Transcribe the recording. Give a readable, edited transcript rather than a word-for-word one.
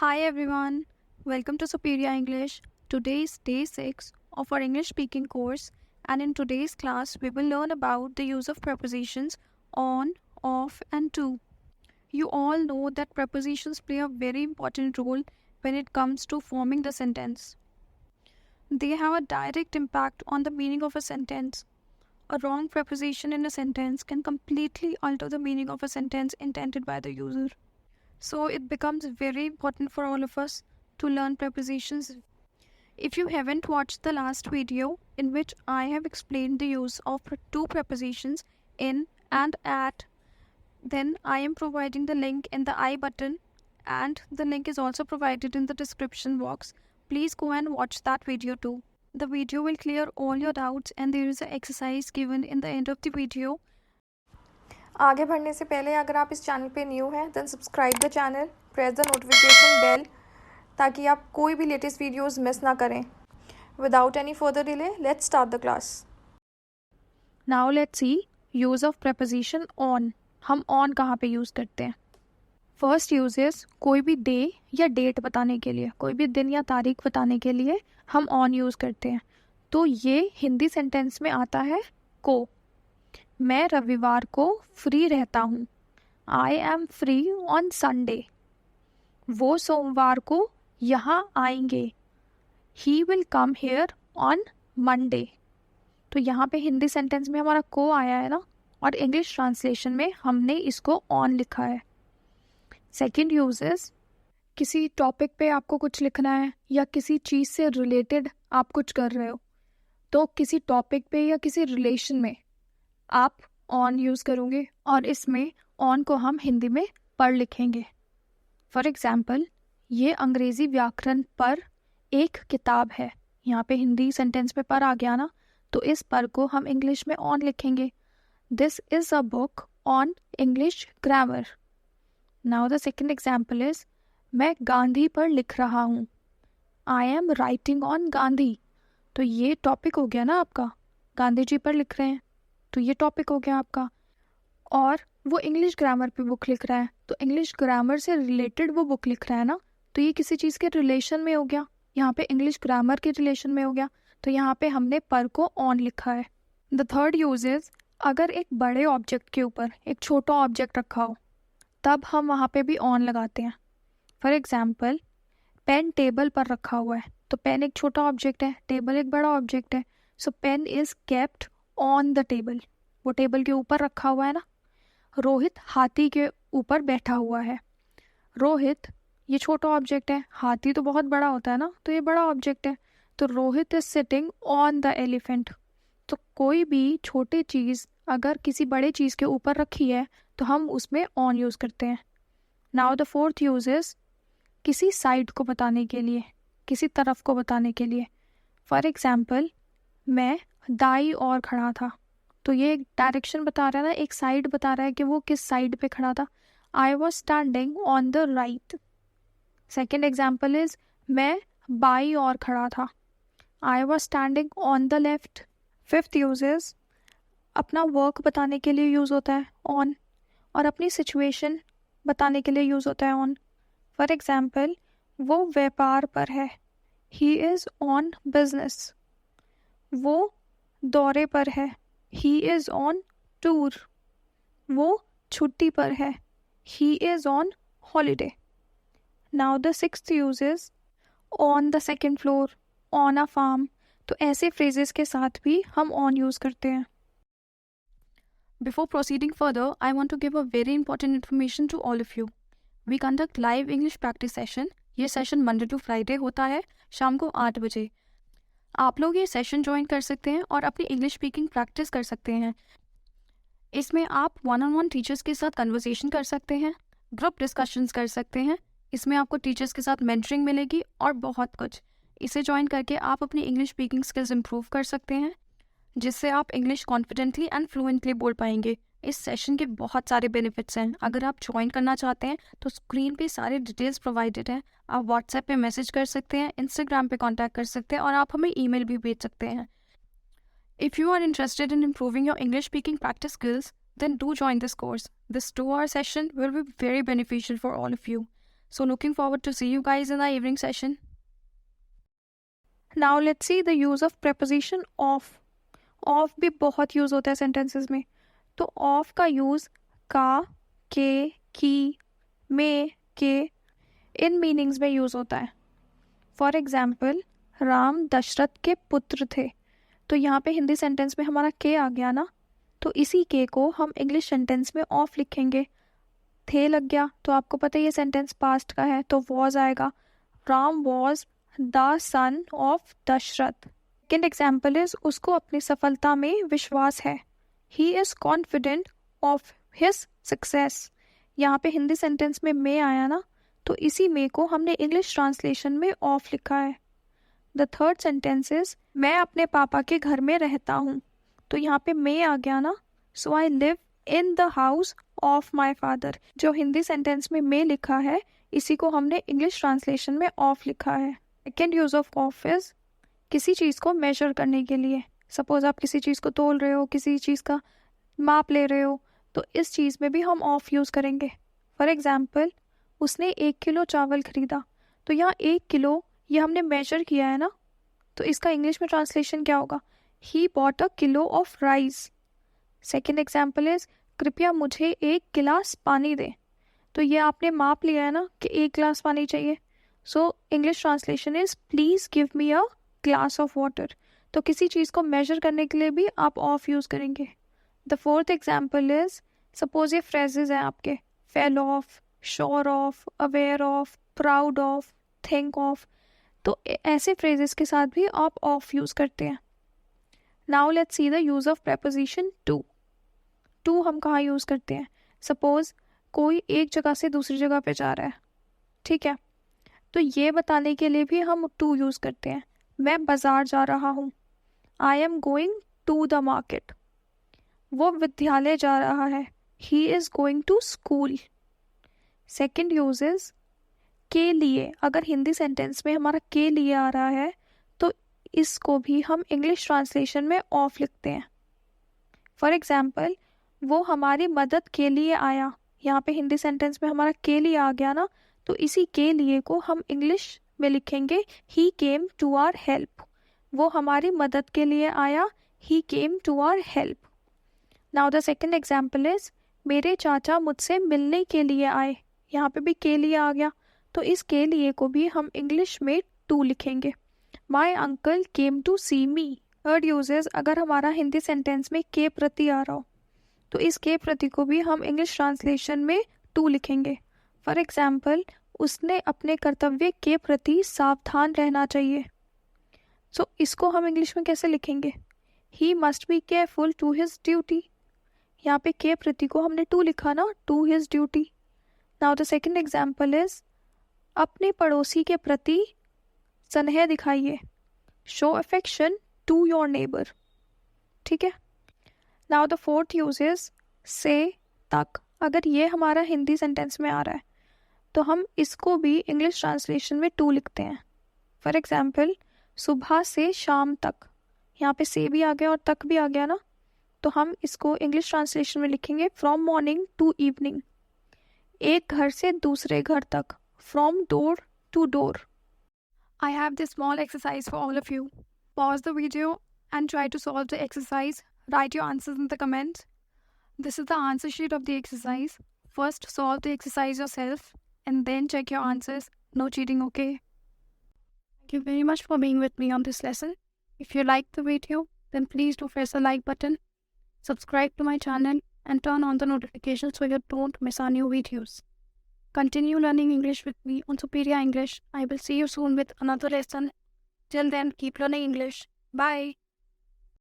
Hi everyone, welcome to Superior English. Today is day 6 of our English speaking course, and in today's class, we will learn about the use of prepositions on, off, and to. You all know that prepositions play a very important role when it comes to forming the sentence. They have a direct impact on the meaning of a sentence. A wrong preposition in a sentence can completely alter the meaning of a sentence intended by the user. So it becomes very important for all of us to learn prepositions. If you haven't watched the last video in which I have explained the use of two prepositions in and at, then I am providing the link in the I button and the link is also provided in the description box. Please go and watch that video too. The video will clear all your doubts and there is an exercise given in the end of the video. आगे बढ़ने से पहले अगर आप इस channel पे new हैं then subscribe the channel, press the notification bell ताकि आप कोई भी लेटेस्ट वीडियोस मिस ना करें. Without any further delay let's start the class. Now let's see use of preposition on. हम on कहाँ पे यूज़ करते हैं? फर्स्ट यूजेस कोई भी डे या डेट बताने के लिए, कोई भी दिन या तारीख बताने के लिए हम ऑन यूज़ करते हैं. तो ये हिंदी सेंटेंस में आता है को. मैं रविवार को फ्री रहता हूँ. I M free on Sunday. वो सोमवार को यहाँ आएंगे. He will come here on Monday. तो यहाँ पे हिंदी सेंटेंस में हमारा को आया है ना, और इंग्लिश ट्रांसलेशन में हमने इसको ऑन लिखा है. सेकेंड यूजेस किसी टॉपिक पे आपको कुछ लिखना है या किसी चीज़ से रिलेटेड आप कुछ कर रहे हो, तो किसी टॉपिक पे या किसी रिलेशन में आप ऑन यूज़ करोगे और इसमें ऑन को हम हिंदी में पर लिखेंगे. फॉर एग्ज़ाम्पल, ये अंग्रेज़ी व्याकरण पर एक किताब है. यहाँ पे हिंदी सेंटेंस में पर आ गया ना, तो इस पर को हम इंग्लिश में ऑन लिखेंगे. This is a book on English grammar. Now the second example is मैं गांधी पर लिख रहा हूँ. I am writing on Gandhi. तो ये टॉपिक हो गया ना आपका, गांधी जी पर लिख रहे हैं, तो ये टॉपिक हो गया आपका. और वो इंग्लिश ग्रामर पे बुक लिख रहा है, तो इंग्लिश ग्रामर से रिलेटेड वो बुक लिख रहा है ना, तो ये किसी चीज़ के रिलेशन में हो गया. यहाँ पे इंग्लिश ग्रामर के रिलेशन में हो गया, तो यहाँ पे हमने पर को ऑन लिखा है. द थर्ड यूज इज अगर एक बड़े ऑब्जेक्ट के ऊपर एक छोटा ऑब्जेक्ट रखा हो, तब हम वहाँ पे भी ऑन लगाते हैं. फॉर एग्जाम्पल, पेन टेबल पर रखा हुआ है, तो पेन एक छोटा ऑब्जेक्ट है, टेबल एक बड़ा ऑब्जेक्ट है. So pen is kept on the table. वो टेबल के ऊपर रखा हुआ है ना. रोहित हाथी के ऊपर बैठा हुआ है. रोहित ये छोटा ऑब्जेक्ट है, हाथी तो बहुत बड़ा होता है ना, तो ये बड़ा ऑब्जेक्ट है. तो Rohit is sitting on the elephant. तो कोई भी छोटी चीज़ अगर किसी बड़े चीज़ के ऊपर रखी है तो हम उसमें ऑन यूज़ करते हैं. Now the fourth use is किसी साइड को बताने के लिए, किसी तरफ को बताने के लिए. फॉर एग्जाम्पल, मैं दाई और खड़ा था, तो ये एक डायरेक्शन बता रहा है ना, एक साइड बता रहा है कि वो किस साइड पे खड़ा था. I was standing on the right. Second example is मैं बाई और खड़ा था. I was standing on the left. Fifth use is अपना वर्क बताने के लिए यूज़ होता है ऑन, और अपनी सिचुएशन बताने के लिए यूज़ होता है ऑन. फॉर एग्जाम्पल, वो व्यापार पर है. He is on business. वो दौरे पर है. He is on tour. वो छुट्टी पर है. He is on holiday. Now the sixth use is on the second floor, on a farm. तो ऐसे फ्रेजेस के साथ भी हम ऑन यूज़ करते हैं. Before proceeding further, I want to give a very important information to all of you. We conduct live English practice session. ये session Monday to Friday होता है शाम को 8 बजे. आप लोग ये सेशन ज्वाइन कर सकते हैं और अपनी इंग्लिश स्पीकिंग प्रैक्टिस कर सकते हैं. इसमें आप 1-on-1 टीचर्स के साथ कन्वर्सेशन कर सकते हैं, ग्रुप डिस्कशंस कर सकते हैं. इसमें आपको टीचर्स के साथ मेंटरिंग मिलेगी और बहुत कुछ. इसे ज्वाइन करके आप अपनी इंग्लिश स्पीकिंग स्किल्स इंप्रूव कर सकते हैं, जिससे आप इंग्लिश कॉन्फिडेंटली एंड फ्लुएंटली बोल पाएंगे. इस सेशन के बहुत सारे बेनिफिट्स हैं. अगर आप ज्वाइन करना चाहते हैं तो स्क्रीन पे सारे डिटेल्स प्रोवाइडेड हैं. आप व्हाट्सएप पे मैसेज कर सकते हैं, इंस्टाग्राम पे कांटेक्ट कर सकते हैं और आप हमें ईमेल भी भेज सकते हैं. If you are interested in improving your English speaking practice skills, then do join this course. This 2-hour session will be very beneficial for all of you. So looking forward to see you guys in the evening session. Now let's see the use of preposition of. Of भी बहुत use होता है sentences में. तो of का use का, के, की, में, के इन मीनिंग्स में यूज होता है. फॉर एग्जाम्पल, राम दशरथ के पुत्र थे. तो यहाँ पे हिंदी सेंटेंस में हमारा के आ गया ना, तो इसी के को हम इंग्लिश सेंटेंस में ऑफ लिखेंगे. थे लग गया तो आपको पता है ये सेंटेंस पास्ट का है, तो वॉज आएगा. Ram was the son of Dasharath. Second example is उसको अपनी सफलता में विश्वास है. He is confident of his success. यहाँ पे हिंदी सेंटेंस में मे आया ना, तो इसी मे को हमने इंग्लिश ट्रांसलेशन में ऑफ लिखा है. द थर्ड सेंटेंस इज मैं अपने पापा के घर में रहता हूँ. तो यहाँ पे मे आ गया ना, so I live in the house of my father. जो हिंदी सेंटेंस में मे लिखा है इसी को हमने इंग्लिश ट्रांसलेशन में ऑफ लिखा है. Second use of of is किसी चीज़ को मेजर करने के लिए. सपोज आप किसी चीज़ को तोल रहे हो, किसी चीज़ का माप ले रहे हो, तो इस चीज़ में भी हम ऑफ यूज़ करेंगे. फॉर एग्जाम्पल, उसने 1 किलो चावल खरीदा. तो यहाँ 1 किलो ये हमने मेजर किया है ना, तो इसका इंग्लिश में ट्रांसलेशन क्या होगा? He bought a kilo of rice. Second example is कृपया मुझे 1 गिलास पानी दे. तो ये आपने माप लिया है ना कि 1 गिलास पानी चाहिए, so English translation is please give me a glass of water. तो किसी चीज़ को मेजर करने के लिए भी आप ऑफ यूज़ करेंगे. The fourth example is suppose ये फ्रेजेस हैं आपके, fell off, sure of, aware of, proud of, think of. तो ऐसे फ्रेजेस के साथ भी आप ऑफ यूज़ करते हैं. Now let's see the use of preposition to. To हम कहाँ यूज़ करते हैं? सपोज कोई एक जगह से दूसरी जगह पे जा रहा है, ठीक है, तो ये बताने के लिए भी हम टू यूज़ करते हैं. मैं बाजार जा रहा हूँ. I am going to the market. वो विद्यालय जा रहा है. He is going to school. Second use is के लिए. अगर हिंदी सेंटेंस में हमारा के लिए आ रहा है तो इसको भी हम इंग्लिश ट्रांसलेशन में ऑफ लिखते हैं. फॉर एग्जाम्पल, वो हमारी मदद के लिए आया. यहाँ पे हिंदी सेंटेंस में हमारा के लिए आ गया ना, तो इसी के लिए को हम इंग्लिश में लिखेंगे he came to our help. वो हमारी मदद के लिए आया. He came to our help. Now the second example is मेरे चाचा मुझसे मिलने के लिए आए. यहाँ पे भी के लिए आ गया, तो इस के लिए को भी हम इंग्लिश में टू लिखेंगे. My uncle came to see me. Third uses, अगर हमारा हिंदी सेंटेंस में के प्रति आ रहा हो तो इस के प्रति को भी हम इंग्लिश ट्रांसलेशन में टू लिखेंगे. फॉर एग्जाम्पल, उसने अपने कर्तव्य के प्रति सावधान रहना चाहिए. सो इसको हम इंग्लिश में कैसे लिखेंगे? He must be careful to his duty. यहाँ पे के प्रति को हमने टू लिखा ना, to his duty. Now the second example is अपने पड़ोसी के प्रति स्नेह दिखाइए. Show affection to your neighbour. ठीक है. Now the fourth use is से तक. अगर ये हमारा हिंदी सेंटेंस में आ रहा है तो हम इसको भी इंग्लिश ट्रांसलेशन में टू लिखते हैं. फॉर एग्जाम्पल, सुबह से शाम तक. यहाँ पे से भी आ गया और तक भी आ गया ना, तो हम इसको इंग्लिश ट्रांसलेशन में लिखेंगे फ्रॉम मॉर्निंग टू इवनिंग. एक घर से दूसरे घर तक, from door to door. I have this small exercise for all of you. Pause the video and try to solve the exercise. Write your answers in the comments. This is the answer sheet of the exercise. First solve the exercise yourself and then check your answers. No cheating, okay? Thank you very much for being with me on this lesson. If you liked the video, then please do press the like button, subscribe to my channel and turn on the notifications so you don't miss our new videos. Continue learning English with me on Superior English. I will see you soon with another lesson. Till then, keep learning English. Bye.